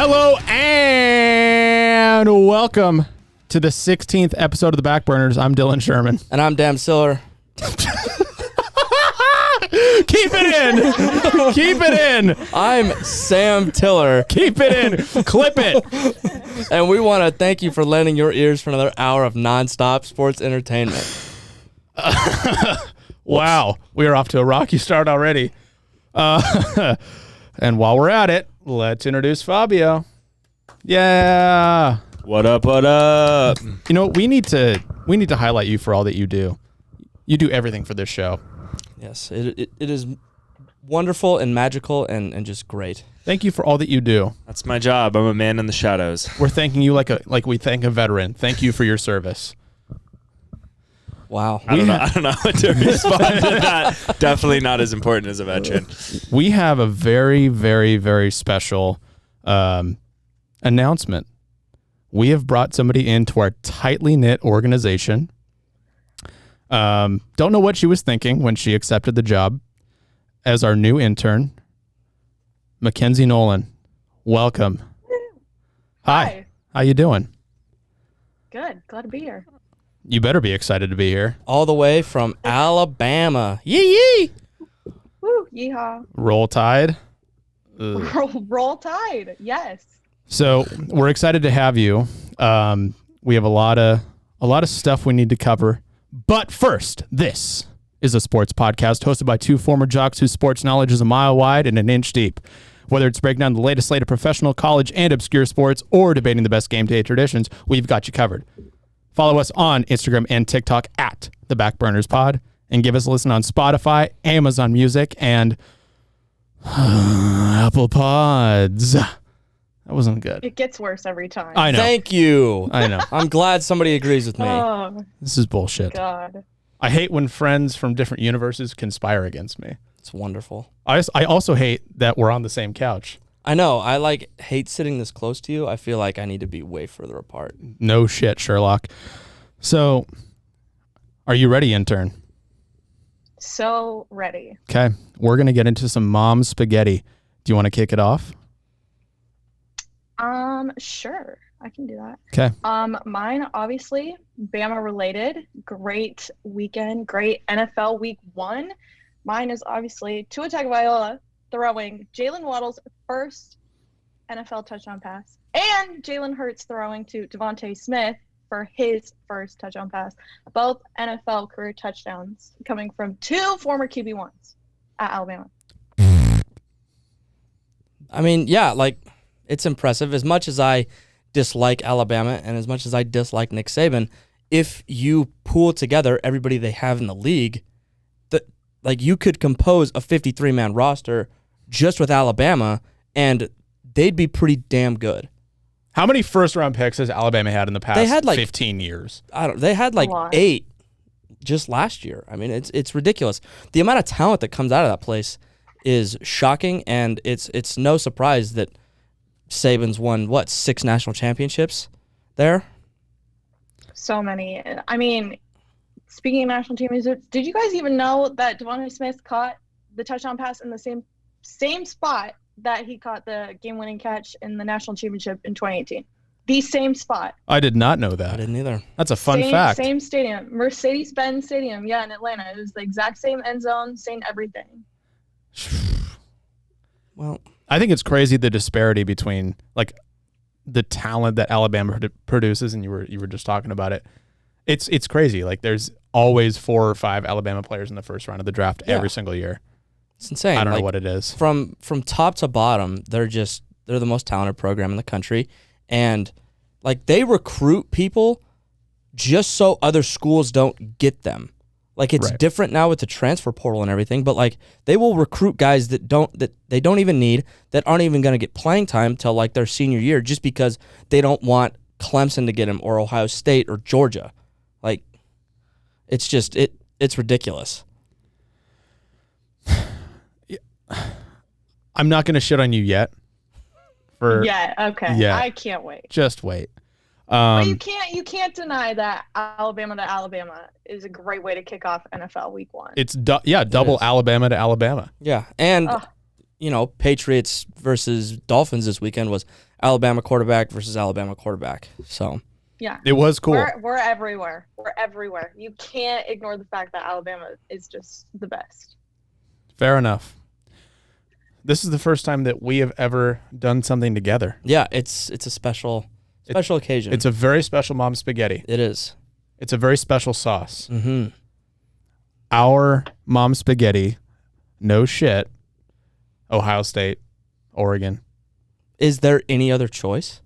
Hello and welcome to the 16th episode of the Backburners. I'm Dylan Sherman. And I'm Dan Siller. Keep it in. Keep it in. I'm Sam Tiller. Keep it in. Clip it. And we want to thank you for lending your ears for another hour of nonstop sports entertainment. Wow. We are off to a rocky start already. And while we're at it, let's introduce Fabio. Yeah. What up, what up? You know, we need to highlight you for all that you do. You do everything for this show. Yes, it is wonderful and magical and just great. Thank you for all that you do. That's my job. I'm a man in the shadows. We're thanking you like we thank a veteran. Thank you for your service. Wow. I don't know how to respond to that. Definitely not as important as a veteran. We have a very, very, very special announcement. We have brought somebody into our tightly knit organization. Don't know what she was thinking when she accepted the job as our new intern, Mackenzie Nolan. Welcome. Hi. How you doing? Good. Glad to be here. You better be excited to be here. All the way from Alabama. Yee! Woo! Yeehaw! Roll Tide. Roll Tide. Yes. So we're excited to have you. We have a lot of stuff we need to cover. But first, this is a sports podcast hosted by two former jocks whose sports knowledge is a mile wide and an inch deep. Whether it's breaking down the latest slate of professional, college, and obscure sports, or debating the best game day traditions, we've got you covered. Follow us on Instagram and TikTok at The Backburners Pod, and give us a listen on Spotify, Amazon Music, and Apple Pods. That wasn't good. It gets worse every time. I know. Thank you. I know. I'm glad somebody agrees with me. Oh, This is bullshit. God. I hate when friends from different universes conspire against me. It's wonderful. I also hate that we're on the same couch. I know. I hate sitting this close to you. I feel like I need to be way further apart. No shit, Sherlock. So, are you ready, intern? So ready. Okay. We're going to get into some mom spaghetti. Do you want to kick it off? Sure. I can do that. Okay. Mine, obviously, Bama related. Great weekend. Great NFL week 1. Mine is obviously Tua Tagovailoa throwing Jalen Waddle's first NFL touchdown pass, and Jalen Hurts throwing to Devontae Smith for his first touchdown pass. Both NFL career touchdowns coming from two former QB1s at Alabama. I mean, yeah, it's impressive. As much as I dislike Alabama and as much as I dislike Nick Saban, if you pool together everybody they have in the league, you could compose a 53-man roster just with Alabama, and they'd be pretty damn good. How many first-round picks has Alabama had in the past They had 15 years? They had 8 just last year. I mean, it's ridiculous. The amount of talent that comes out of that place is shocking, and it's no surprise that Saban's won 6 national championships there. So many. I mean, speaking of national championships, did you guys even know that Devontae Smith caught the touchdown pass in the same spot that he caught the game-winning catch in the national championship in 2018? The same spot. I did not know that. I didn't either. That's a fun fact. Same stadium. Mercedes-Benz Stadium, in Atlanta. It was the exact same end zone, same everything. Well, I think it's crazy the disparity between the talent that Alabama produces, and you were just talking about it. It's crazy. There's always 4 or 5 Alabama players in the first round of the draft every single year. It's insane. I don't know what it is. From top to bottom, they're the most talented program in the country, and they recruit people just so other schools don't get them. It's different now with the transfer portal and everything, but they will recruit guys that they don't even need, that aren't even going to get playing time till their senior year, just because they don't want Clemson to get him or Ohio State or Georgia. It's just it's ridiculous. I'm not going to shit on you yet. Okay. Yeah. I can't wait. Just wait. But you can't deny that Alabama to Alabama is a great way to kick off NFL Week 1. It's double Alabama to Alabama. Yeah, and Patriots versus Dolphins this weekend was Alabama quarterback versus Alabama quarterback. So Yeah. It was cool. We're everywhere. We're everywhere. You can't ignore the fact that Alabama is just the best. Fair enough. This is the first time that we have ever done something together. yeah, it's a special occasion. It's a very special mom spaghetti. It is. It's a very special sauce. Mm-hmm. Our mom spaghetti, no shit, Ohio State, Oregon. Is there any other choice?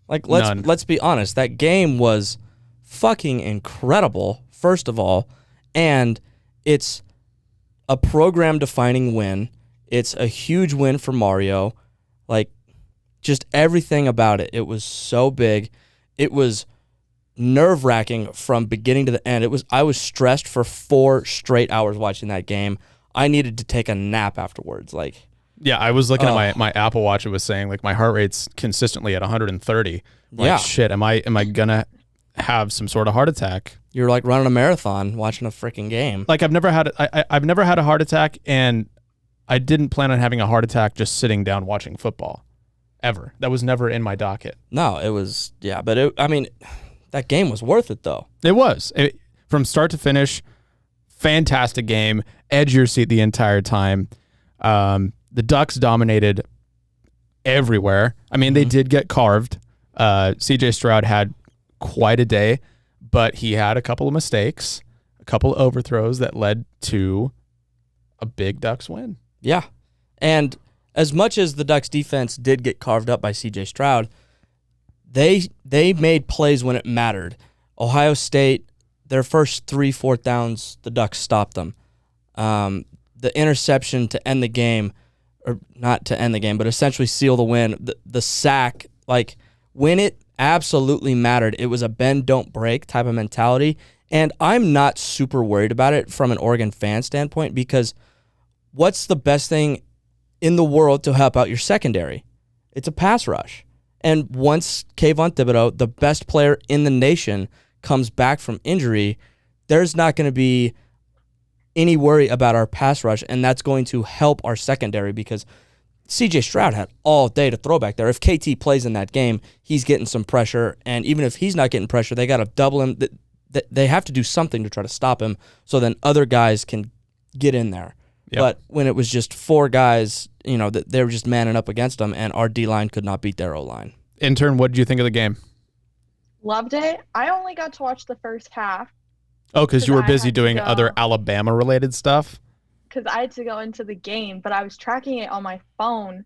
Like, None. let's be honest. That game was fucking incredible, first of all, and it's a program-defining win. It's a huge win for Mario. Like, just everything about it. It was so big. It was nerve-wracking from beginning to the end. I was stressed for 4 straight hours watching that game. I needed to take a nap afterwards. Like, Yeah, I was looking at my Apple Watch. It was saying like my heart rate's consistently at 130. Like, Yeah. shit, am I gonna have some sort of heart attack? you're like running a marathon watching a freaking game. Like I've never had I've never had a heart attack, and I didn't plan on having a heart attack just sitting down watching football, ever. That was never in my docket. No, it was, but that game was worth it though. It was from start to finish. Fantastic game, edge your seat the entire time. The Ducks dominated everywhere. I mean, they did get carved. CJ Stroud had quite a day, but he had a couple of mistakes, a couple of overthrows that led to a big Ducks win. Yeah. And as much as the Ducks defense did get carved up by CJ Stroud, they made plays when it mattered. Ohio State, their first 3 4th downs, the Ducks stopped them. The interception to end the game, or not to end the game, but essentially seal the win. The sack, like when it absolutely mattered, it was a bend, don't break type of mentality. And I'm not super worried about it from an Oregon fan standpoint, because what's the best thing in the world to help out your secondary? It's a pass rush. And once Kayvon Thibodeau, the best player in the nation, comes back from injury, there's not going to be any worry about our pass rush, and that's going to help our secondary because CJ Stroud had all day to throw back there. If KT plays in that game, he's getting some pressure, and even if he's not getting pressure, they got to double him. They have to do something to try to stop him so then other guys can get in there. Yep. But when it was just 4 guys, they were just manning up against them, and our D-line could not beat their O-line. Intern, what did you think of the game? Loved it. I only got to watch the first half Oh, because you were I busy had to doing go. other Alabama-related stuff? because I had to go into the game, but I was tracking it on my phone,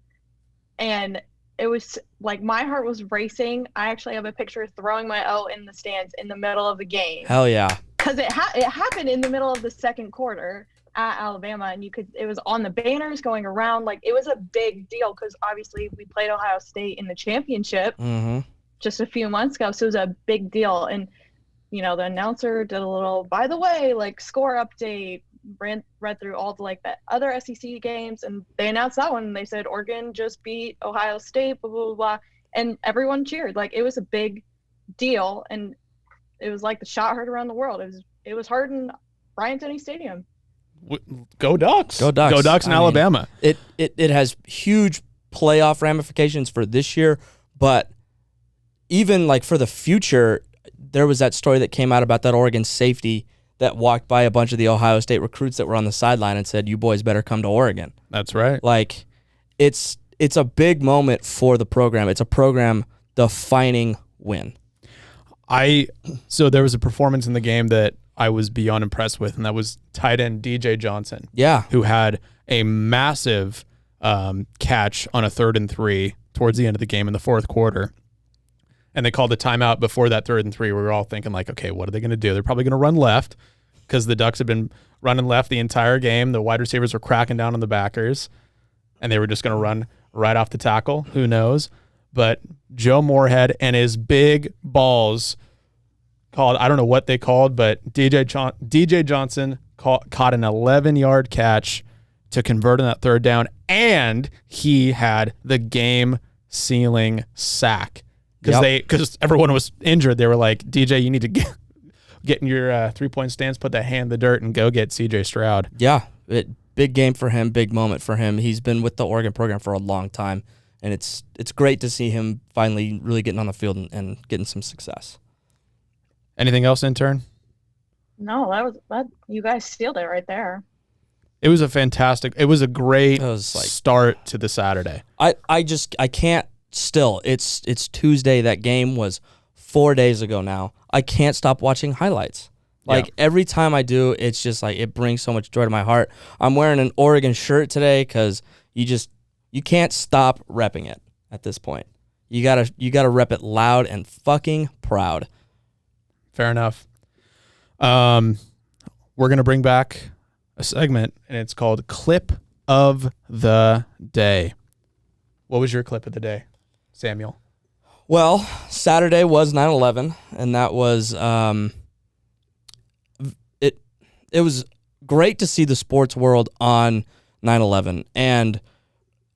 and it was like my heart was racing. I actually have a picture throwing my O in the stands in the middle of the game Hell yeah. because it happened in the middle of the second quarter at Alabama, and it was on the banners going around. Like, it was a big deal because obviously we played Ohio State in the championship Mm-hmm. just a few months ago, so it was a big deal. And the announcer did a little, by the way, like, score update, read through all the the other SEC games, and they announced that one, and they said Oregon just beat Ohio State, blah blah blah, and everyone cheered. Like, it was a big deal, and it was like the shot heard around the world. It was heard in Bryant-Denny Stadium. Go Ducks. Go Ducks. Go Ducks in I mean, Alabama. It has huge playoff ramifications for this year, but even for the future, there was that story that came out about that Oregon safety that walked by a bunch of the Ohio State recruits that were on the sideline and said, "You boys better come to Oregon." That's right. Like, it's a big moment for the program. It's a program defining win. So there was a performance in the game that I was beyond impressed with, and that was tight end DJ Johnson. Yeah. Who had a massive catch on a 3rd and 3 towards the end of the game in the 4th quarter. And they called a timeout before that 3rd and 3. We were all thinking okay, what are they going to do? They're probably going to run left because the Ducks had been running left the entire game. The wide receivers were cracking down on the backers, and they were just going to run right off the tackle. Who knows? But Joe Moorhead and his big balls called, I don't know what they called, but DJ Johnson caught an 11-yard catch to convert on that 3rd down, and he had the game-sealing sack. Because everyone was injured. They were like, DJ, you need to get in your 3-point stance, put that hand in the dirt, and go get CJ Stroud. Yeah. big game for him, big moment for him. He's been with the Oregon program for a long time, and it's great to see him finally really getting on the field and getting some success. Anything else, intern? No, that you guys sealed it right there. It was a great start to the Saturday. I can't still. It's Tuesday. That game was 4 days ago now. I can't stop watching highlights. Every time I do, it's just like it brings so much joy to my heart. I'm wearing an Oregon shirt today because you can't stop repping it at this point. You gotta rep it loud and fucking proud. Fair enough. We're gonna bring back a segment, and it's called Clip of the Day. What was your clip of the day, Samuel? Well, Saturday was 9/11, and that was it was great to see the sports world on 9/11, and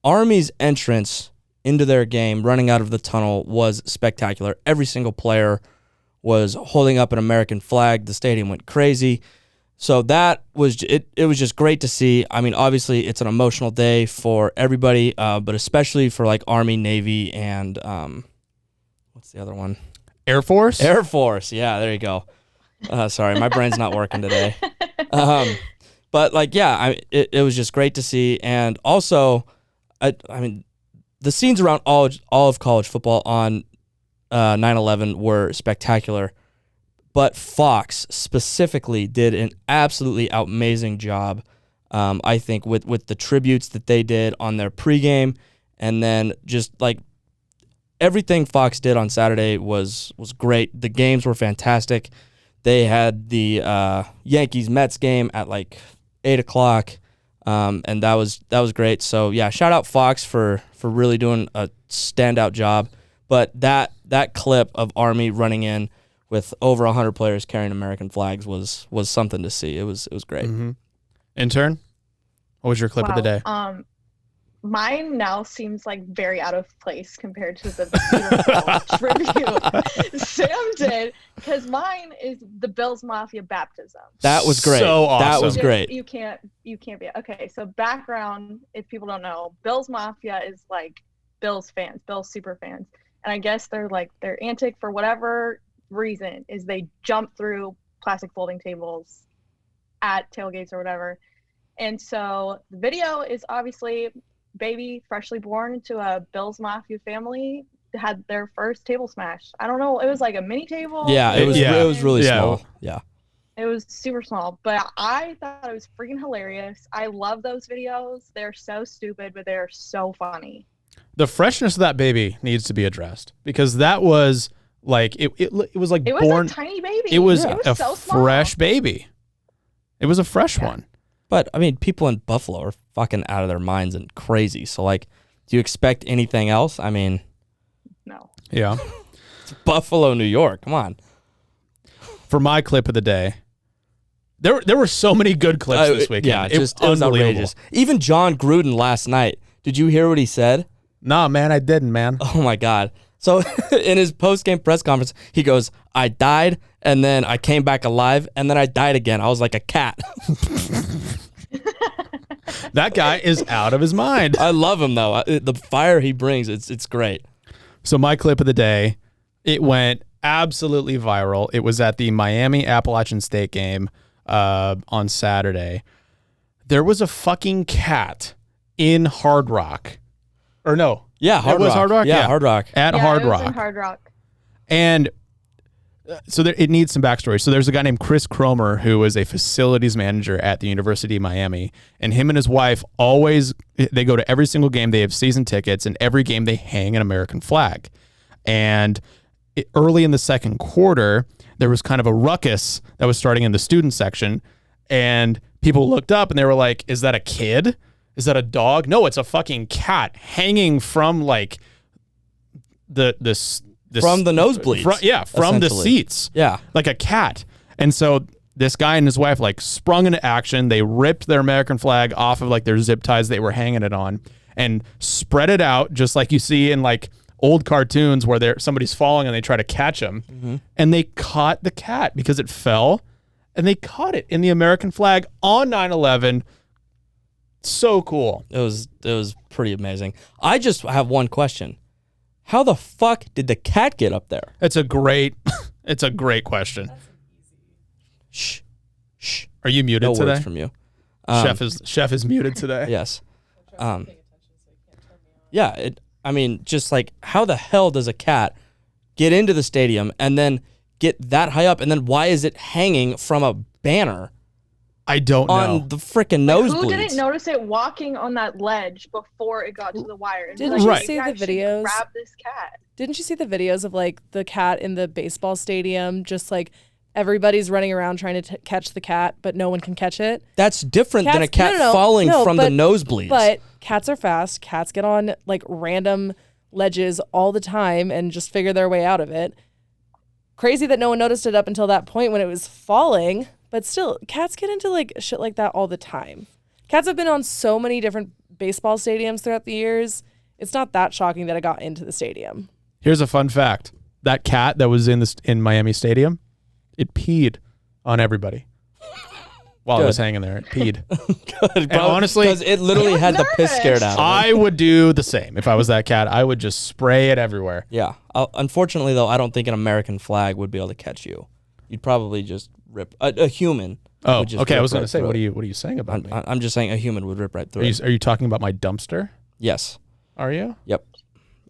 Army's entrance into their game, running out of the tunnel, was spectacular. Every single player was holding up an American flag. The stadium went crazy. So that was it was just great to see. I mean, obviously, it's an emotional day for everybody, but especially for like Army, Navy, and what's the other one? Air Force? Air Force. Yeah, there you go. Sorry, my brain's not working today. But like, yeah, it was just great to see. And also, I mean, the scenes around all of college football on 9/11 were spectacular. But Fox specifically did an absolutely amazing job, I think, with the tributes that they did on their pregame, and then just like everything Fox did on Saturday was great. The games were fantastic. They had the Yankees-Mets game at like 8:00, and that was great. So yeah, shout out Fox for really doing a standout job. But that clip of Army running in with over 100 players carrying American flags was something to see. It was great. Mm-hmm. Intern, what was your clip of the day? Mine now seems like very out of place compared to the review Sam did, because mine is the Bills Mafia baptism. That was great. So awesome. That was great. You can't be okay. So background, if people don't know, Bills Mafia is like Bills fans, Bills super fans, and I guess they're antic for whatever reason is they jump through plastic folding tables at tailgates or whatever. And so the video is obviously baby freshly born into a Bills Mafia family had their first table smash. I don't know, it was like a mini table. Yeah, it was really small. Yeah. It was super small, but I thought it was freaking hilarious. I love those videos. They're so stupid, but they're so funny. The freshness of that baby needs to be addressed, because that was like it was like it was born a tiny baby. It was a so fresh baby. It was a fresh one. But I mean, people in Buffalo are fucking out of their minds and crazy. So like, do you expect anything else? I mean, no. Yeah. It's Buffalo, New York. Come on. For my clip of the day, there were so many good clips this weekend. Yeah, it was outrageous. Even John Gruden last night. Did you hear what he said? Nah, man, I didn't, man. Oh my God. So in his post-game press conference, he goes, "I died, and then I came back alive, and then I died again. I was like a cat." That guy is out of his mind. I love him, though. The fire he brings, it's great. So my clip of the day, it went absolutely viral. It was at the Miami Appalachian State game on Saturday. There was a fucking cat in Hard Rock. Or no. Yeah, Hard Rock. Hard Rock? Yeah, Hard Rock. At Hard Rock. In Hard Rock. And so it needs some backstory. So there's a guy named Chris Cromer who is a facilities manager at the University of Miami, and him and his wife they go to every single game. They have season tickets, and every game they hang an American flag. And early in the second quarter, there was kind of a ruckus that was starting in the student section, and people looked up and they were like, "Is that a kid? Is that a dog? No, it's a fucking cat hanging from like from the nosebleeds. From the seats. Yeah. Like a cat." And so this guy and his wife like sprung into action. They ripped their American flag off of like their zip ties they were hanging it on and spread it out just like you see in like old cartoons where somebody's falling and they try to catch them. Mm-hmm. And they caught the cat because it fell, and they caught it in the American flag on 9/11 So cool. It was pretty amazing. I just have one question. How the fuck did the cat get up there? It's a great question. Shh. Are you muted No today? words from you. Chef is muted today. Yes. Yeah, just like, how the hell does a cat get into the stadium and then get that high up, and then why is it hanging from a banner I don't know. on the freaking Like, nosebleeds? who didn't notice it walking on that ledge before it got to the wire? And Didn't like, you Right. see "Maybe the I should videos? grab this cat." Didn't you see the videos of like the cat in the baseball stadium? Just like everybody's running around trying to catch the cat, but no one can catch it. That's different than a Cats- cat falling from the but- nosebleeds. But cats are fast. Cats get on like random ledges all the time and just figure their way out of it. Crazy that no one noticed it up until that point when it was falling. But still, cats get into like shit like that all the time. Cats have been on so many different baseball stadiums throughout the years. It's not that shocking that it got into the stadium. Here's a fun fact. That cat that was in Miami Stadium, it peed on everybody. While it was hanging there, it peed. Good, honestly, because it literally was had the piss nervous. scared out of it. I would do the same. If I was that cat, I would just spray it everywhere. Yeah. Unfortunately, though, I don't think an American flag would be able to catch you. You'd probably just rip a human. Oh, would just okay. I rip was going right to say, through what it. are you saying about me? I'm just saying a human would rip right through it. Are you talking about my dumpster? Yes. Are you? Yep.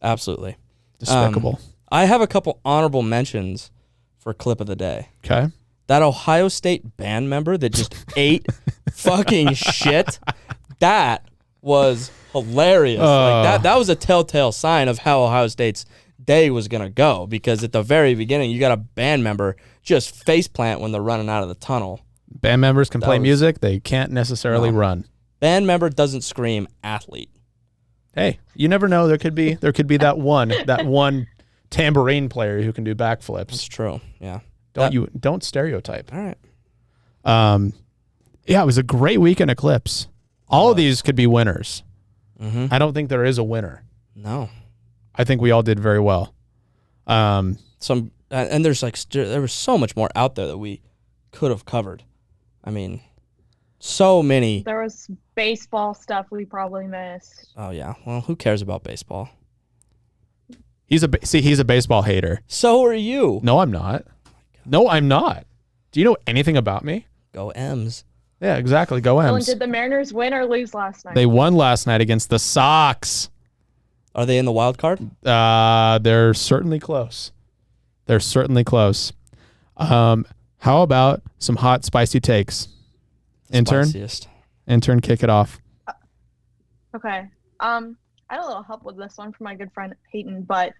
Absolutely. Despicable. I have a couple honorable mentions for clip of the day. Okay. That Ohio State band member that just ate fucking shit. That was hilarious. Like that was a telltale sign of how Ohio State's day was gonna go, because at the very beginning you got a band member just faceplant when they're running out of the tunnel. Band members can play was- music. They can't necessarily No. run. Band member doesn't scream athlete. Hey, you never know. There could be that one tambourine player who can do That's backflips. true. Yeah. Don't stereotype. All right. Yeah, it was a great weekend of clips. All of these could be winners. Mm-hmm. I don't think there is a winner. No. I think we all did very well. And there's there was so much more out there that we could have covered. I mean, so many. There was baseball stuff we probably missed. Oh yeah. Well, who cares about baseball? He's a baseball hater. So are you. No, I'm not. No, I'm not. Do you know anything about me? Go M's. Yeah, exactly. Go Dylan, M's. did the Mariners win or lose last night? They won last night against the Sox. Are they in the wild card? They're certainly close. They're certainly close. How about some hot, spicy takes? Spiciest. Intern, kick it off. Okay. I had a little help with this one from my good friend Peyton, but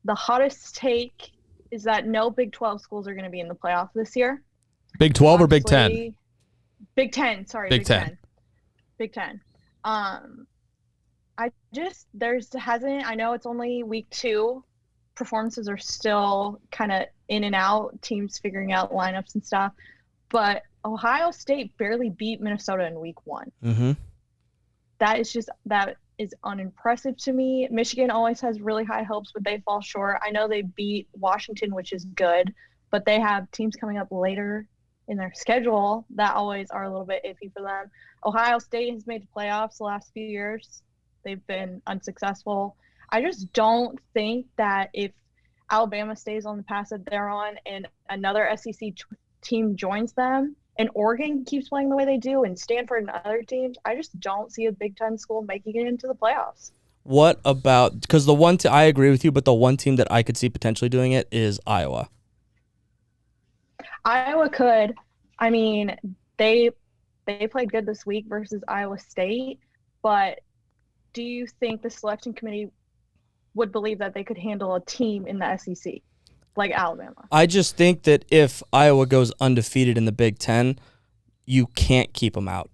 the hottest take is that no Big 12 schools are going to be in the playoff this year. Big 12 or Big 10? Honestly, Big 10. Sorry, Big Big 10. 10. Big 10. I know it's only week 2. Performances are still kind of in and out, teams figuring out lineups and stuff. But Ohio State barely beat Minnesota in week 1. Mm-hmm. That is unimpressive to me. Michigan always has really high hopes, but they fall short. I know they beat Washington, which is good, but they have teams coming up later in their schedule that always are a little bit iffy for them. Ohio State has made the playoffs the last few years. They've been unsuccessful. I just don't think that if Alabama stays on the path that they're on and another SEC team joins them and Oregon keeps playing the way they do and Stanford and other teams, I just don't see a Big Ten school making it into the playoffs. What about, because I agree with you, but the one team that I could see potentially doing it is Iowa. Iowa could. I mean, they played good this week versus Iowa State, but do you think the selection committee would believe that they could handle a team in the SEC like Alabama? I just think that if Iowa goes undefeated in the Big Ten, you can't keep them out.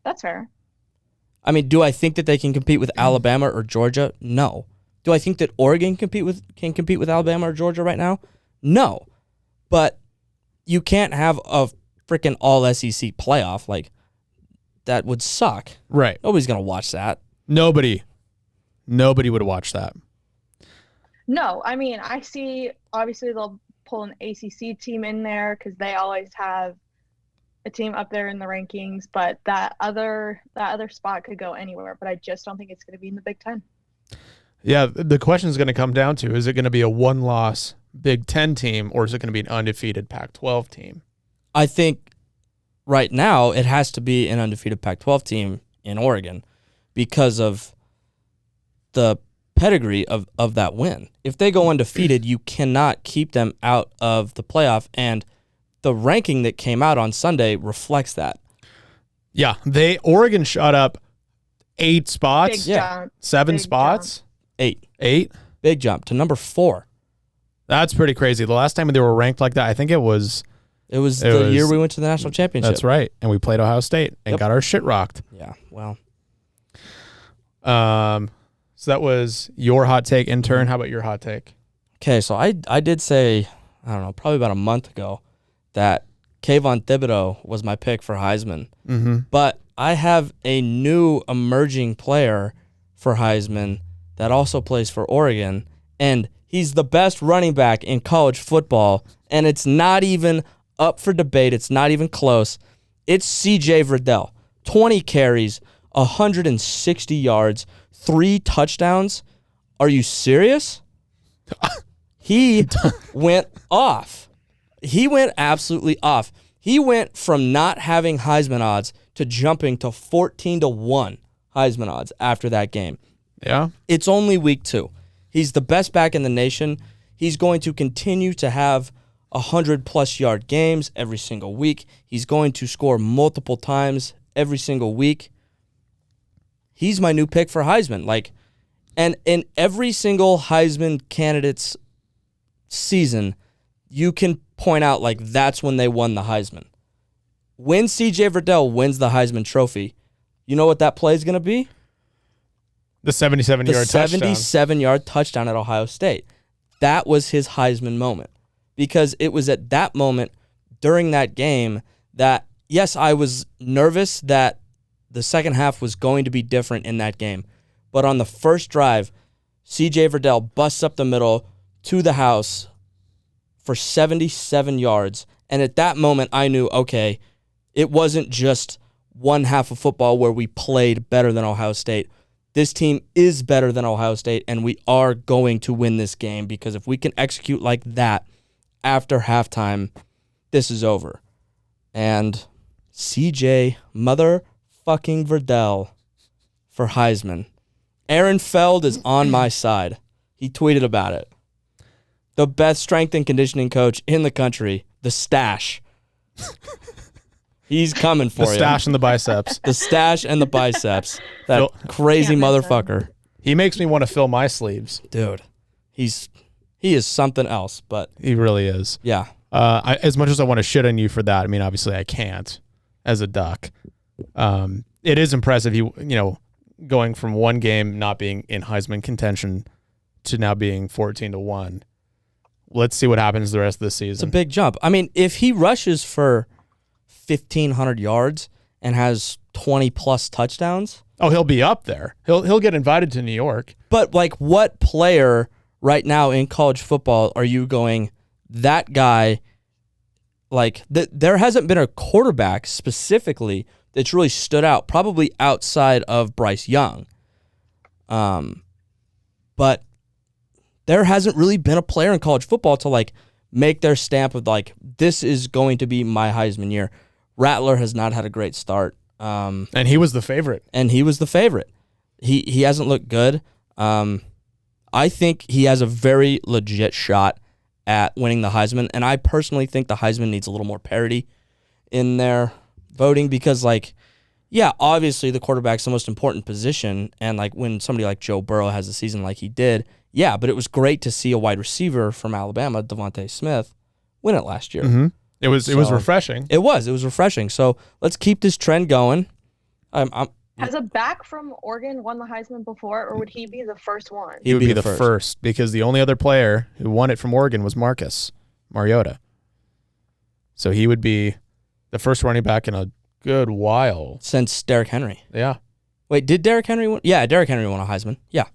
That's fair. I mean, do I think that they can compete with Alabama or Georgia? No. Do I think that Oregon can compete with Alabama or Georgia right now? No. But you can't have a freaking all SEC playoff. Like, that would suck. Right. Nobody's going to watch that. Nobody would watch that. No, I mean, I see, obviously they'll pull an ACC team in there because they always have a team up there in the rankings, but that other spot could go anywhere. But I just don't think it's going to be in the Big Ten. Yeah, the question is going to come down to, is it going to be a one-loss Big Ten team, or is it going to be an undefeated Pac-12 team? I think right now it has to be an undefeated Pac-12 team in Oregon because of the pedigree of that win. If they go undefeated, you cannot keep them out of the playoff, and the ranking that came out on Sunday reflects that. Yeah, Oregon shot up 8 spots, Big jump. 7 Big spots, 8. Big jump to number 4. That's pretty crazy. The last time they were ranked like that, I think it was the year we went to the national championship. That's right, and we played Ohio State and got our shit rocked. Yeah, well. So that was your hot take, Intern. How about your hot take? Okay, so I did say, I don't know, probably about a month ago that Kayvon Thibodeau was my pick for Heisman. Mm-hmm. But I have a new emerging player for Heisman that also plays for Oregon, and he's the best running back in college football, and it's not even up for debate. It's not even close. It's C.J. Verdell. 20 carries, 160 yards, 3 touchdowns. Are you serious? He went off. He went absolutely off. He went from not having Heisman odds to jumping to 14-1 Heisman odds after that game. Yeah. It's only week 2. He's the best back in the nation. He's going to continue to have 100-plus yard games every single week. He's going to score multiple times every single week. He's my new pick for Heisman. And in every single Heisman candidate's season, you can point out that's when they won the Heisman. When C.J. Verdell wins the Heisman Trophy, you know what that play is going to be? The 77-yard touchdown. 77-yard touchdown at Ohio State. That was his Heisman moment. Because it was at that moment during that game that, yes, I was nervous that the second half was going to be different in that game. But on the first drive, C.J. Verdell busts up the middle to the house for 77 yards. And at that moment, I knew, okay, it wasn't just one half of football where we played better than Ohio State. This team is better than Ohio State, and we are going to win this game because if we can execute like that after halftime, this is over. And C.J. motherfucking Verdell for Heisman. Aaron Feld is on my side. He tweeted about it. The best strength and conditioning coach in the country, the Stash. He's coming for you. The stash and the biceps. The stash and the biceps. That crazy Can't miss motherfucker. He makes me want to fill my sleeves. Dude, he is something else, but He really is. yeah. As much as I want to shit on you for that, I mean, obviously I can't as a Duck. It is impressive. Going from one game not being in Heisman contention to now being 14-1. Let's see what happens the rest of the season. It's a big jump. I mean, if he rushes for 1,500 yards and has 20-plus touchdowns. Oh, he'll be up there. He'll get invited to New York. But, what player right now in college football are you going, that guy, there hasn't been a quarterback specifically that's really stood out, probably outside of Bryce Young. But there hasn't really been a player in college football to, make their stamp of, this is going to be my Heisman year. Rattler has not had a great start. And he was the favorite. He hasn't looked good. I think he has a very legit shot at winning the Heisman, and I personally think the Heisman needs a little more parity in their voting because, obviously the quarterback's the most important position, and when somebody like Joe Burrow has a season like he did, but it was great to see a wide receiver from Alabama, Devontae Smith, win it last year. Mm-hmm. It was refreshing. It was refreshing. So let's keep this trend going. Has a back from Oregon won the Heisman before, or would he be the first one? He would be the first because the only other player who won it from Oregon was Marcus Mariota. So he would be the first running back in a good while. Since Derrick Henry. Yeah. Wait, did Derrick Henry win? Yeah, Derrick Henry won a Heisman. Yeah.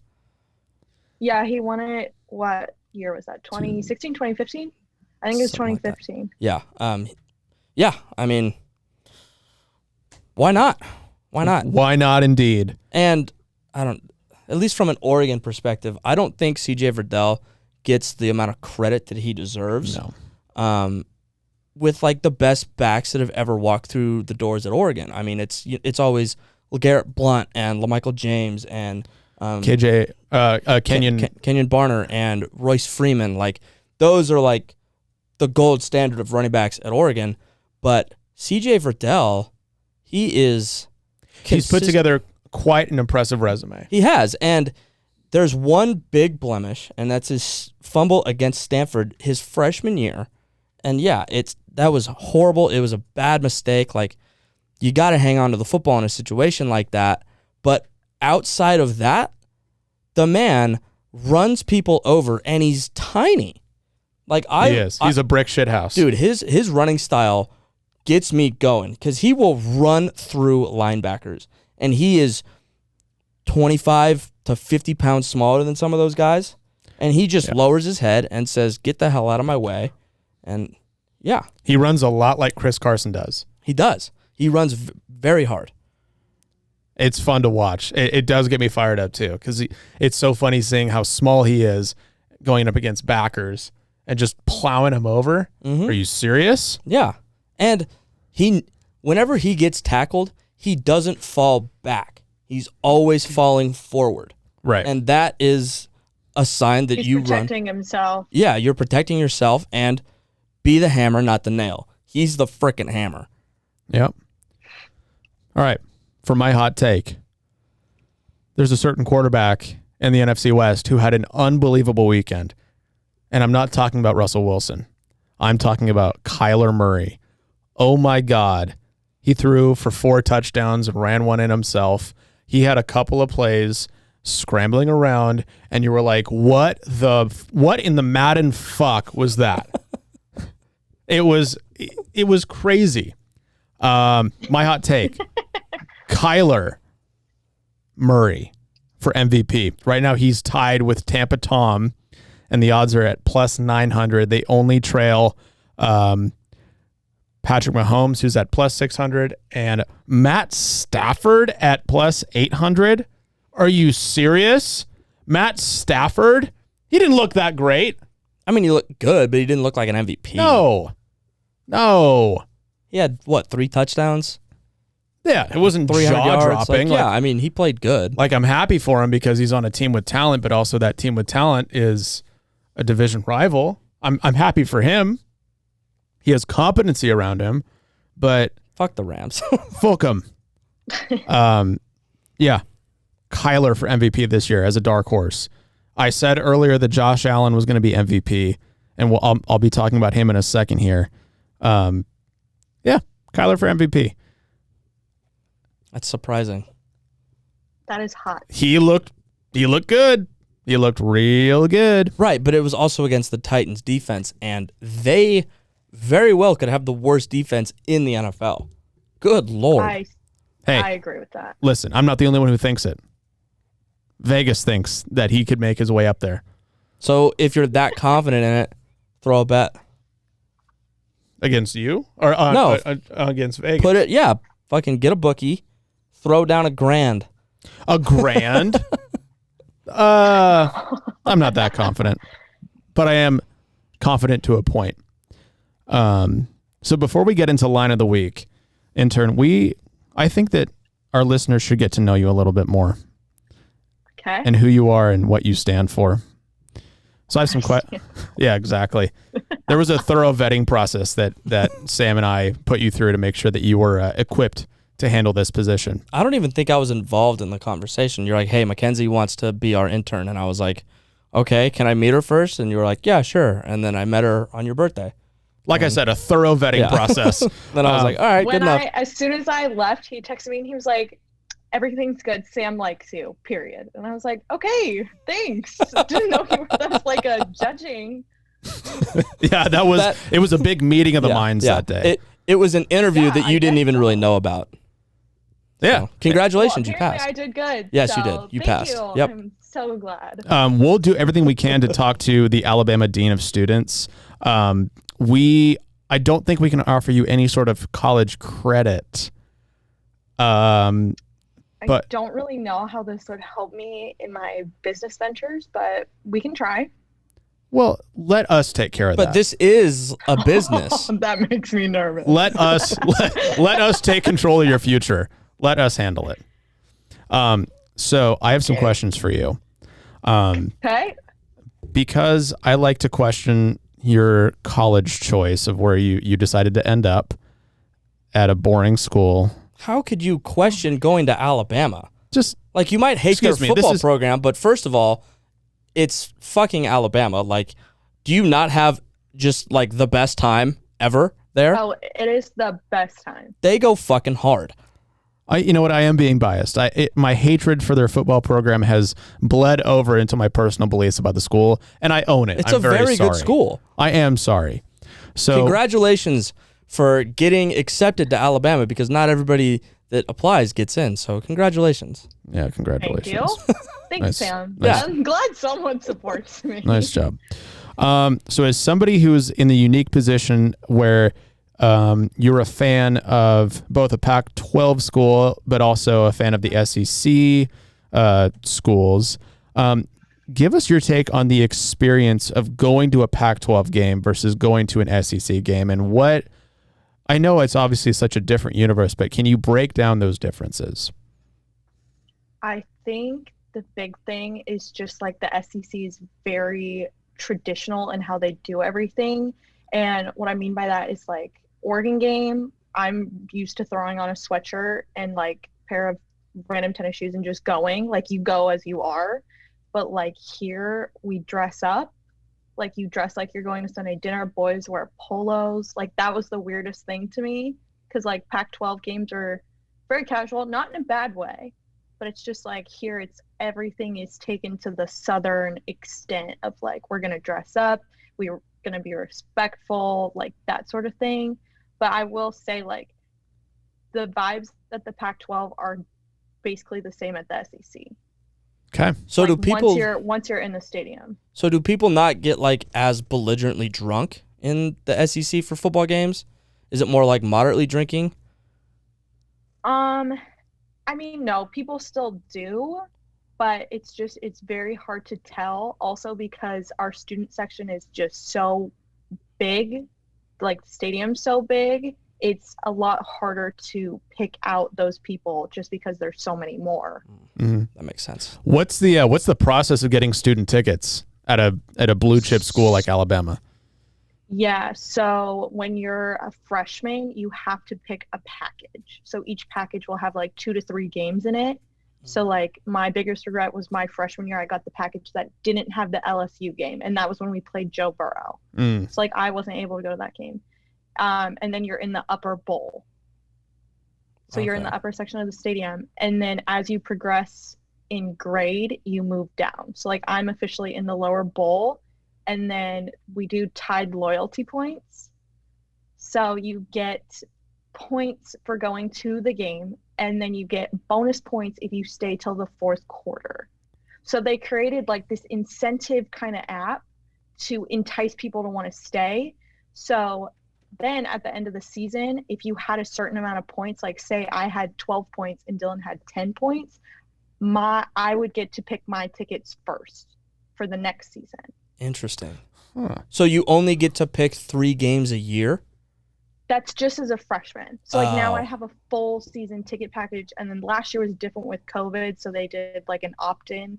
Yeah, he won it, what year was that? 2016, 2015? I think it was 2015. Yeah. Yeah, I mean, Why not? Why not? Why not, indeed? And at least from an Oregon perspective, I don't think CJ Verdell gets the amount of credit that he deserves. No. With like the best backs that have ever walked through the doors at Oregon. I mean, it's always LeGarrette Blount and LaMichael James and Kenyon Barner and Royce Freeman. Like, those are like the gold standard of running backs at Oregon. But CJ Verdell, he's put together quite an impressive resume. He has, and there's one big blemish, and that's his fumble against Stanford his freshman year. And yeah, that was horrible. It was a bad mistake. Like, you got to hang on to the football in a situation like that. But outside of that, the man runs people over, and he's tiny. Like, he is. He's a brick shit house. Dude, his running style gets me going because he will run through linebackers, and he is 25 to 50 pounds smaller than some of those guys, and he just lowers his head and says, "Get the hell out of my way." And yeah, he runs a lot like Chris Carson does. He does. He runs very hard. It's fun to watch. It does get me fired up too, because it's so funny seeing how small he is going up against backers and just plowing him over. Mm-hmm. Are you serious? Yeah. And whenever he gets tackled, he doesn't fall back. He's always falling forward. Right. And that is a sign that He's protecting himself. Yeah, you're protecting yourself, and be the hammer, not the nail. He's the frickin' hammer. Yep. All right. For my hot take, there's a certain quarterback in the NFC West who had an unbelievable weekend. And I'm not talking about Russell Wilson. I'm talking about Kyler Murray. Oh my God. He threw for 4 touchdowns and ran one in himself. He had a couple of plays scrambling around, and you were like, what in the Madden fuck was that? It was crazy. My hot take, Kyler Murray for MVP. Right now he's tied with Tampa Tom, and the odds are at plus 900. They only trail Patrick Mahomes, who's at plus 600, and Matt Stafford at plus 800. Are you serious? Matt Stafford? He didn't look that great. I mean, he looked good, but he didn't look like an MVP. No. He had, 3 touchdowns? Yeah, it wasn't 300 yards. jaw-dropping. Like, I mean, he played good. Like, I'm happy for him because he's on a team with talent, but also that team with talent is a division rival. I'm happy for him. He has competency around him, but fuck the Rams. fuck him. Yeah, Kyler for MVP this year as a dark horse. I said earlier that Josh Allen was going to be MVP, and I'll be talking about him in a second here. Yeah, Kyler for MVP. That's surprising. That is hot. He looked good. He looked real good. Right, but it was also against the Titans defense, and they very well could have the worst defense in the NFL. Good Lord. I agree with that. Listen, I'm not the only one who thinks it. Vegas thinks that he could make his way up there. So if you're that confident in it, throw a bet. Against you? Or no. Against Vegas? Put it, fucking get a bookie, throw down $1,000. $1,000? I'm not that confident, but I am confident to a point. So before we get into line of the week, Intern, I think that our listeners should get to know you a little bit more. Okay. And who you are and what you stand for. So I have some questions. Yeah, exactly. There was a thorough vetting process that Sam and I put you through to make sure that you were equipped to handle this position. I don't even think I was involved in the conversation. You're like, hey, Mackenzie wants to be our intern. And I was like, okay, can I meet her first? And you were like, yeah, sure. And then I met her on your birthday. Like I said, a thorough vetting process. Then I was like, all right, good enough. As soon as I left, he texted me and he was like, everything's good. Sam likes you, period. And I was like, okay, thanks. Didn't know that was like a judging. Yeah, it was a big meeting of the minds that day. It was an interview that you didn't even really know about. Yeah. So, congratulations, you passed. I did good. Yes, so you did. You thank passed. You. Yep. I'm so glad. We'll do everything we can to talk to the Alabama Dean of Students. I don't think we can offer you any sort of college credit But I don't really know how this would help me in my business ventures, but we can try. well, let us take care of that. But this is a business. That makes me nervous. Let us take control of your future. Let us handle it. So I have some questions for you. Okay. Because I like to question your college choice of where you decided to end up at a boring school. How could you question going to Alabama? Just Like, you might hate their Excuse me, this football is- program, but first of all, it's fucking Alabama. Like, do you not have just like the best time ever there? Oh, it is the best time. They go fucking hard. you know what? I am being biased. My hatred for their football program has bled over into my personal beliefs about the school, and I own it. It's I'm a very sorry. good school. I am sorry. So Congratulations for getting accepted to Alabama, because not everybody that applies gets in. So congratulations. yeah, Thank congratulations. you. Thanks, Nice. Sam. Nice. I'm glad someone supports me. Nice job. So as somebody who's in the unique position where you're a fan of both a Pac-12 school, but also a fan of the SEC schools, give us your take on the experience of going to a Pac-12 game versus going to an SEC game, and what, I know it's obviously such a different universe, but can you break down those differences? I think the big thing is just like the SEC is very traditional in how they do everything. And what I mean by that is like Oregon game, I'm used to throwing on a sweatshirt and like pair of random tennis shoes and just going, like you go as you are. But like here we dress up, like you dress like you're going to Sunday dinner. Boys wear polos. Like that was the weirdest thing to me, because like Pac-12 games are very casual, not in a bad way, but it's just like here it's everything is taken to the southern extent of like we're gonna dress up, we're gonna be respectful, like that sort of thing. But I will say like the vibes at the Pac-12 are basically the same at the SEC. Okay. So Like, do people once you're in the stadium. So do people not get like as belligerently drunk in the SEC for football games? Is it more like moderately drinking? I mean, no, people still do, but it's very hard to tell also because our student section is just so big, like the stadium's so big, it's a lot harder to pick out those people just because there's so many more. Mm-hmm. That makes sense. What's the process of getting student tickets at a blue chip school like Alabama? Yeah, so when you're a freshman, you have to pick a package. So each package will have like 2 to 3 games in it. So like my biggest regret was my freshman year, I got the package that didn't have the LSU game, and that was when we played Joe Burrow. So like I wasn't able to go to that game. And then you're in the upper bowl. So you're in the upper section of the stadium, and then as you progress in grade, you move down. So like I'm officially in the lower bowl, and then we do tied loyalty points. So you get points for going to the game, and then you get bonus points if you stay till the 4th quarter. So they created like this incentive kind of app to entice people to want to stay. So then at the end of the season, if you had a certain amount of points, like say I had 12 points and Dylan had 10 points, I would get to pick my tickets first for the next season. Interesting. Huh. So you only get to pick 3 games a year? That's just as a freshman. So like now Oh. I have a full season ticket package, and then last year was different with COVID, so they did like an opt-in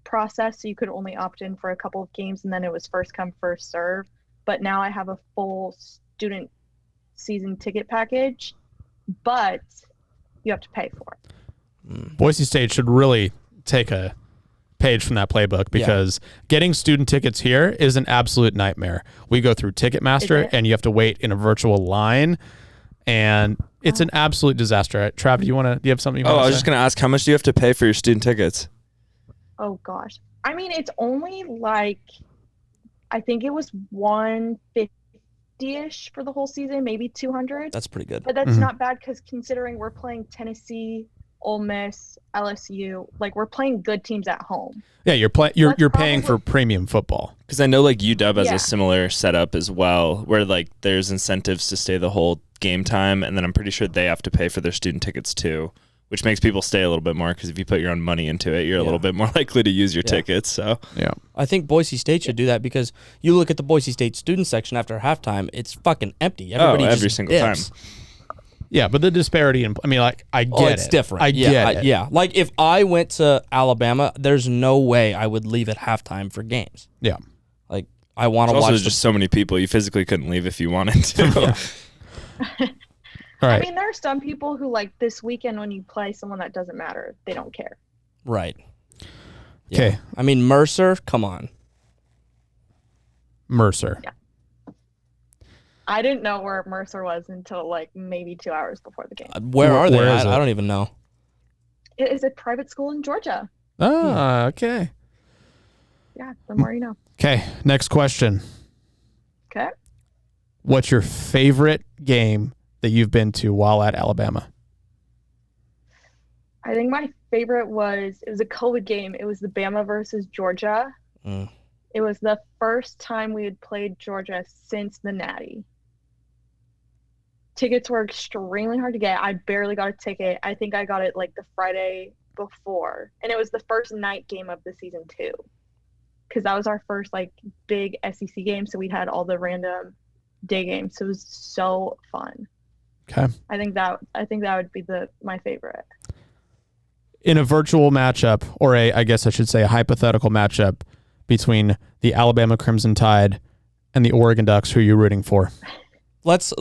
process, so you could only opt in for a couple of games, and then it was first come first serve. But now I have a full student season ticket package, but you have to pay for it. Boise State should really take a page from that playbook, because getting student tickets here is an absolute nightmare. We go through Ticketmaster and you have to wait in a virtual line, and it's an absolute disaster. Trav, do you have something you want to say? I was just going to ask, how much do you have to pay for your student tickets? Oh gosh. I mean, it's only like, I think it was 150-ish for the whole season, maybe 200. That's pretty good. But that's not bad, because considering we're playing Tennessee, Ole Miss, LSU. Like, we're playing good teams at home. Yeah, you're paying for premium football. Because I know like UW has Yeah. a similar setup as well, where like there's incentives to stay the whole game time, and then I'm pretty sure they have to pay for their student tickets too, which makes people stay a little bit more because if you put your own money into it, you're a little bit more likely to use your tickets. So Yeah. I think Boise State should do that because you look at the Boise State student section after halftime, it's fucking empty. Everybody every just single dips. time. Yeah, but the disparity in, I mean, like, I get It's it. different. I get it. Yeah. Like if I went to Alabama, there's no way I would leave at halftime for games. Yeah. Like I want to There's watch. also just so many people you physically couldn't leave if you wanted to. All right. I mean, there are some people who, like, this weekend when you play someone that doesn't matter, they don't care. Right. Okay. I mean Mercer, come on. Mercer. Yeah. I didn't know where Mercer was until, like, maybe 2 hours before the game. Where are they? Where is it? I don't even know. It is a private school in Georgia. Ah, okay. Yeah, the more you know. Okay, next question. Okay. What's your favorite game that you've been to while at Alabama? I think my favorite was a COVID game. It was the Bama versus Georgia. Mm. It was the first time we had played Georgia since the Natty. Tickets were extremely hard to get. I barely got a ticket. I think I got it like the Friday before. And it was the first night game of the season too. Because that was our first like big SEC game. So we had all the random day games. So it was so fun. Okay. I think that would be my favorite. In a virtual matchup, or I guess I should say a hypothetical matchup between the Alabama Crimson Tide and the Oregon Ducks, who are you rooting for? Let's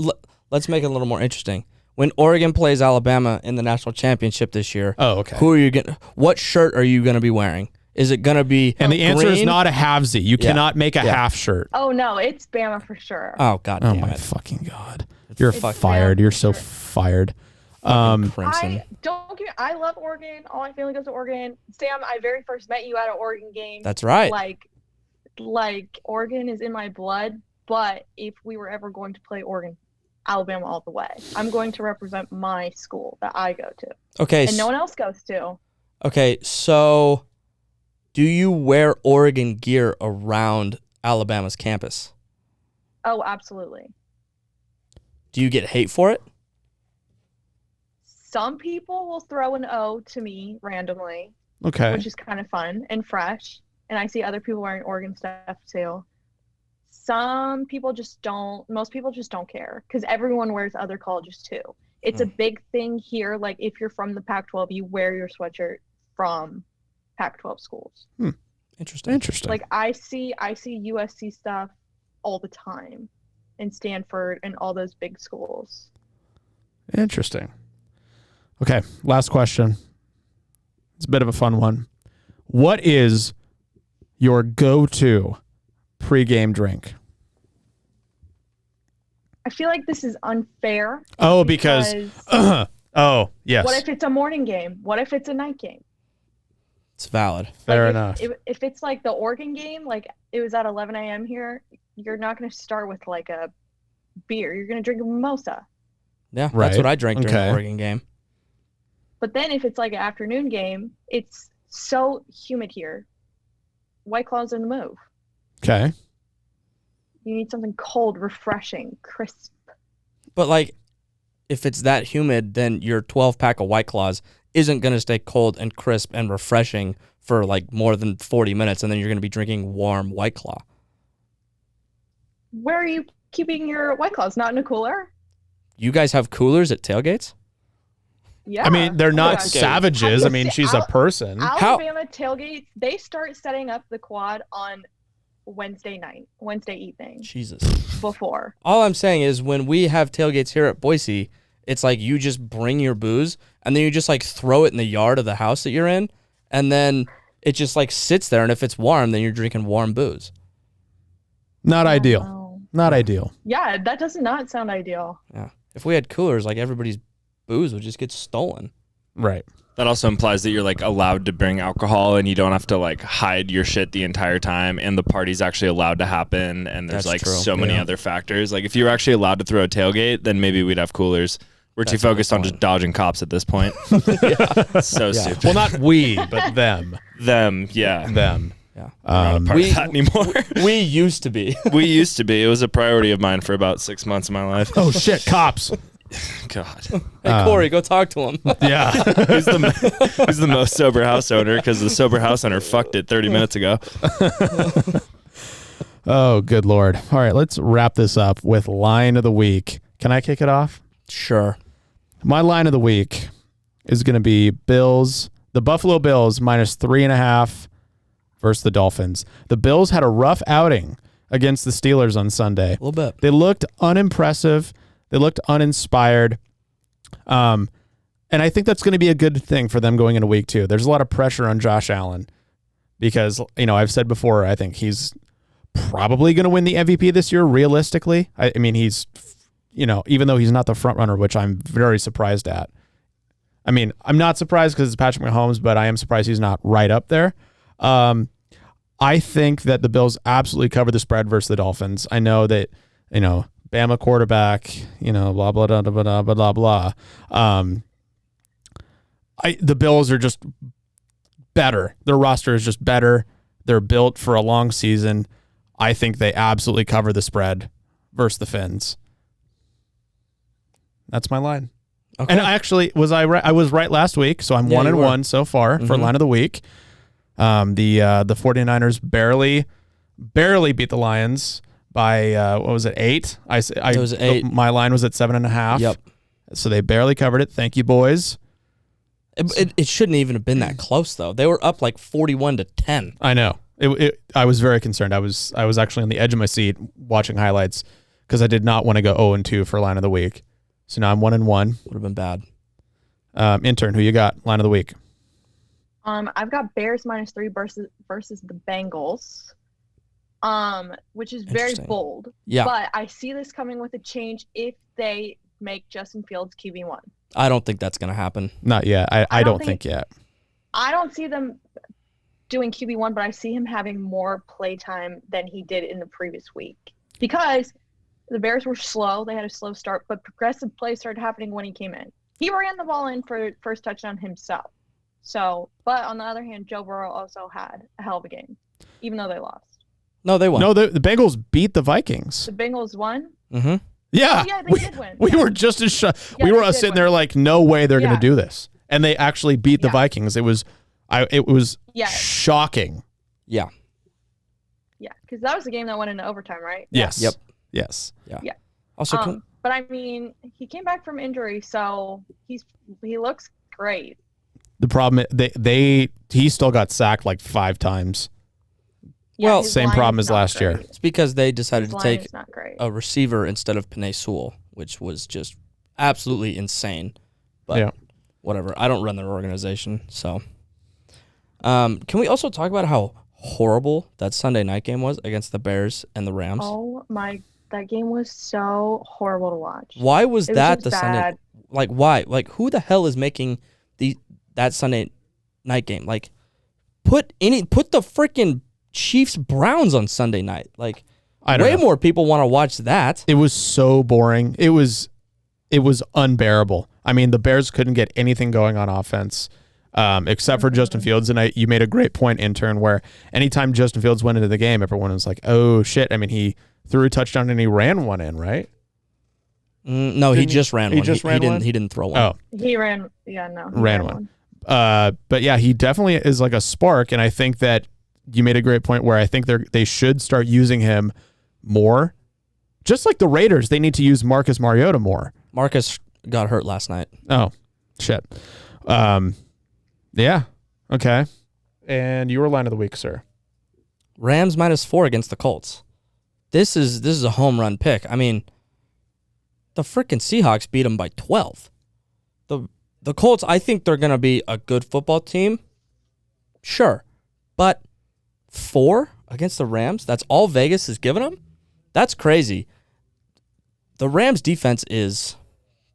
make it a little more interesting. When Oregon plays Alabama in the national championship this year, Oh, okay. who are you going? What shirt are you going to be wearing? Is it going to be? And the answer is green? not a halvesy. You Yeah. cannot make a Yeah. half shirt. Oh no, it's Bama for sure. Oh God Oh damn my it! fucking God. You're It's fired. Bama You're for so sure. fired. Crimson. I love Oregon. All my family goes to Oregon. Sam, I very first met you at an Oregon game. That's right. Like Oregon is in my blood, but if we were ever going to play Oregon, Alabama all the way. I'm going to represent my school that I go to. Okay. And no one else goes to. Okay. So, do you wear Oregon gear around Alabama's campus? Oh, absolutely. Do you get hate for it? Some people will throw an O to me randomly, Okay. which is kind of fun and fresh. And I see other people wearing Oregon stuff too. Some people just don't, most people just don't care because everyone wears other colleges too. It's a big thing here. Like if you're from the Pac-12, you wear your sweatshirt from Pac-12 schools. Interesting. Interesting. Like I see USC stuff all the time and Stanford and all those big schools. Interesting. Okay, last question. It's a bit of a fun one. What is your go-to pregame drink? I feel like this is unfair. Oh, because oh, yes. What if it's a morning game? What if it's a night game? It's valid. Fair Like, enough. If it's like the Oregon game, like it was at 11 a.m. here, you're not going to start with like a beer. You're going to drink a mimosa. Yeah, Right. that's what I drank during Okay. the Oregon game. But then if it's like an afternoon game, it's so humid here. White Claw's in the move. Okay. You need something cold, refreshing, crisp. But like, if it's that humid, then your 12-pack of White Claws isn't going to stay cold and crisp and refreshing for like more than 40 minutes, and then you're going to be drinking warm White Claw. Where are you keeping your White Claws? Not in a cooler? You guys have coolers at tailgates? Yeah. I mean, they're Oh my not gosh. savages. I Have you mean, seen she's a person. Alabama tailgates, they start setting up the quad on Wednesday evening Jesus. before. All I'm saying is when we have tailgates here at Boise, it's like you just bring your booze and then you just like throw it in the yard of the house that you're in, and then it just like sits there, and if it's warm, then you're drinking warm booze. Not ideal. Wow. Not ideal. Yeah, that does not sound ideal. Yeah. If we had coolers, like everybody's booze would just get stolen. Right. That also implies that you're like allowed to bring alcohol and you don't have to like hide your shit the entire time, and the party's actually allowed to happen, and there's That's like true. so many Yeah. other factors. Like if you were actually allowed to throw a tailgate, then maybe we'd have coolers. We're too focused on just dodging cops at this point. So stupid. Well, not we, but them. Them, yeah. Them. Yeah. We're not a part of that anymore. We used to be. We used to be. It was a priority of mine for about 6 months of my life. Oh, shit, cops. God. Hey, Corey, go talk to him. Yeah. He's the most sober house owner because the sober house owner fucked it 30 minutes ago. Oh, good Lord. All right, let's wrap this up with line of the week. Can I kick it off? Sure. My line of the week is going to be the Buffalo Bills -3.5 versus the Dolphins. The Bills had a rough outing against the Steelers on Sunday. A little bit. They looked unimpressive. They looked uninspired. And I think that's going to be a good thing for them going into week 2. There's a lot of pressure on Josh Allen because, I've said before, I think he's probably going to win the MVP this year, realistically. I mean, he's, even though he's not the front runner, which I'm very surprised at. I mean, I'm not surprised because it's Patrick Mahomes, but I am surprised he's not right up there. I think that the Bills absolutely cover the spread versus the Dolphins. I know that, Bama quarterback, blah, blah, blah, blah, blah, blah, blah. The Bills are just better. Their roster is just better. They're built for a long season. I think they absolutely cover the spread versus the Fins. That's my line. Okay. And actually, was I right? I was right last week, so I'm 1-1 so far for line of the week. The 49ers barely beat the Lions by what was it, 8? It was 8. My line was at 7.5. Yep. So they barely covered it. Thank you, boys. It shouldn't even have been that close though. They were up like 41-10. I know. I was very concerned. I was actually on the edge of my seat watching highlights because I did not want to go 0-2 for line of the week. So now I'm 1-1. Would have been bad. Intern, who you got? Line of the week. I've got Bears -3 versus the Bengals, which is very bold. Yeah. But I see this coming with a change if they make Justin Fields QB1. I don't think that's going to happen. Not yet. I don't think yet. I don't see them doing QB1, but I see him having more play time than he did in the previous week because the Bears were slow. They had a slow start, but progressive play started happening when he came in. He ran the ball in for first touchdown himself. So, but on the other hand, Joe Burrow also had a hell of a game, even though they lost. No, they won. No, the Bengals beat the Vikings. The Bengals won? Mm-hmm. Yeah. Oh, yeah, they did win. We were just as Yeah, we were they did sitting win. there like, no way they're going Yeah. to do this. And they actually beat the Vikings. It was shocking. Yeah. Yeah, because that was the game that went into overtime, right? Yes. Yep. Yes. Yeah. Also, But I mean, he came back from injury, so he looks great. The problem he still got sacked like 5 times. Yeah, Well, his same line problem is as not last year. great. it's because they decided His to line take is not great. a receiver instead of Penei Sewell, which was just absolutely insane. But Yeah. whatever. I don't run their organization, so. Can we also talk about how horrible that Sunday night game was against the Bears and the Rams? Oh my, that game was so horrible to watch. Why was It was that just the Sunday? bad. Like, why? Like, who the hell is making that Sunday night game? Like, put the freaking Chiefs Browns on Sunday night. Like, I don't way know. more people want to watch that. It was so boring. It was unbearable. I mean, the Bears couldn't get anything going on offense, except for Justin Fields. And you made a great point, Intern, where anytime Justin Fields went into the game, everyone was like, "Oh shit!" I mean, he threw a touchdown and he ran one in, right? No, he just ran one. He didn't throw one. Oh, He ran, yeah, no. He ran one. But yeah, he definitely is like a spark, and I think that you made a great point where I think they should start using him more. Just like the Raiders, they need to use Marcus Mariota more. Marcus got hurt last night. Oh, shit. Yeah. Okay. And your line of the week, sir. Rams -4 against the Colts. This is a home run pick. I mean, the freaking Seahawks beat them by 12. The Colts, I think they're going to be a good football team. Sure. But 4 against the Rams, that's all Vegas is giving them? That's crazy. The Rams defense is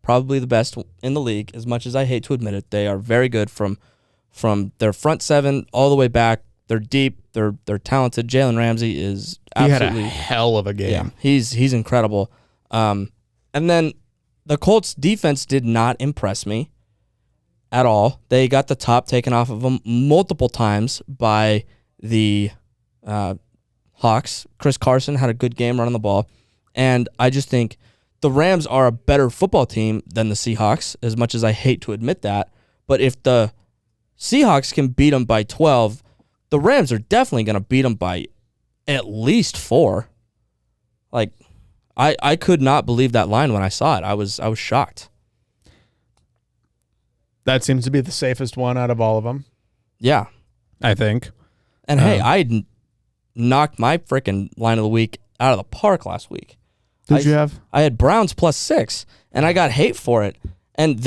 probably the best in the league, as much as I hate to admit it. They are very good from their front 7 all the way back. They're deep. They're talented. Jalen Ramsey is absolutely He had a hell of a game. Yeah, he's incredible. And then the Colts defense did not impress me at all. They got the top taken off of them multiple times by the Hawks. Chris Carson had a good game running the ball. And I just think the Rams are a better football team than the Seahawks, as much as I hate to admit that. But if the Seahawks can beat them by 12, the Rams are definitely going to beat them by at least 4. Like, I could not believe that line when I saw it. I was shocked. That seems to be the safest one out of all of them. Yeah. I think. And hey, I knocked my freaking line of the week out of the park last week. Who'd you have? I had Browns +6, and I got hate for it. And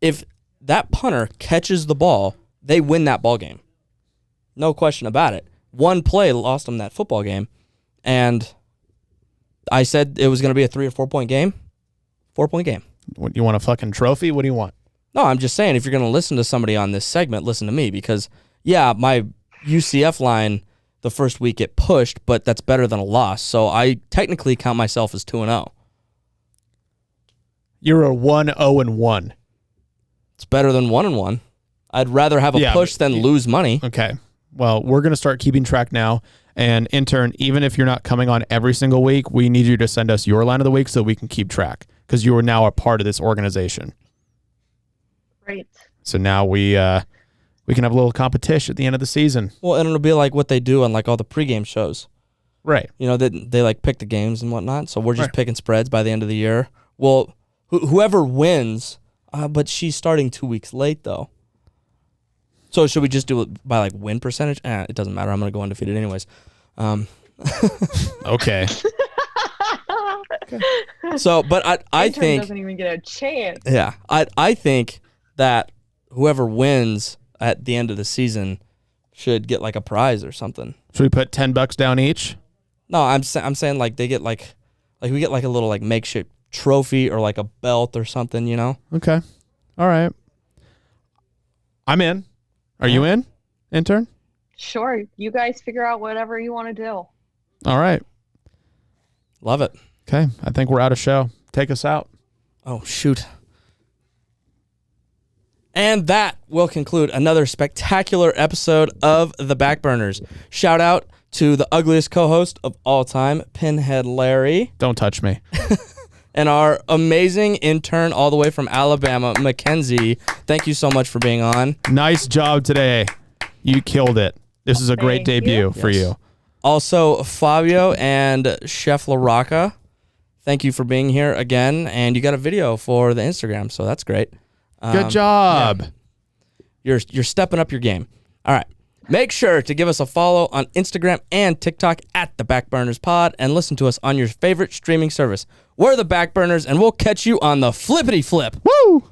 if that punter catches the ball, they win that ball game. No question about it. One play lost them that football game, and I said it was going to be a 3 or 4 point game. 4-point game. What, you want a fucking trophy? What do you want? No, I'm just saying, if you're going to listen to somebody on this segment, listen to me, because, yeah, my UCF line the first week it pushed, but that's better than a loss. So I technically count myself as 2-0. You're a 1-0-1. It's better than 1-1. I'd rather have a push than lose money. Okay. Well, we're going to start keeping track now. And intern, even if you're not coming on every single week, we need you to send us your line of the week so we can keep track, because you are now a part of this organization. Great. So now we can have a little competition at the end of the season. Well, and it'll be like what they do on like all the pregame shows. Right. You know, they like pick the games and whatnot. So we're just picking spreads by the end of the year. Well, whoever wins, but she's starting 2 weeks late though. So should we just do it by like win percentage? It doesn't matter. I'm going to go undefeated anyways. Okay. So, but I Intern think doesn't even get a chance. Yeah, I think that whoever wins at the end of the season should get like a prize or something. Should we put $10 down each? No, I'm saying like they get like we get like a little like makeshift trophy or like a belt or something, you know? Okay. All right. I'm in. Are you in, intern? Sure. You guys figure out whatever you want to do. All right. Love it. Okay. I think we're out of show. Take us out. Oh, shoot. And that will conclude another spectacular episode of The Backburners. Shout out to the ugliest co-host of all time, Pinhead Larry. Don't touch me. And our amazing intern all the way from Alabama, Mackenzie. Thank you so much for being on. Nice job today. You killed it. This is a great Thank debut you. for you. Also, Fabio and Chef LaRocca, thank you for being here again. And you got a video for the Instagram, so that's great. Good job. Yeah. You're stepping up your game. All right. Make sure to give us a follow on Instagram and TikTok at The Backburners Pod, and listen to us on your favorite streaming service. We're The Backburners, and we'll catch you on the flippity flip. Woo!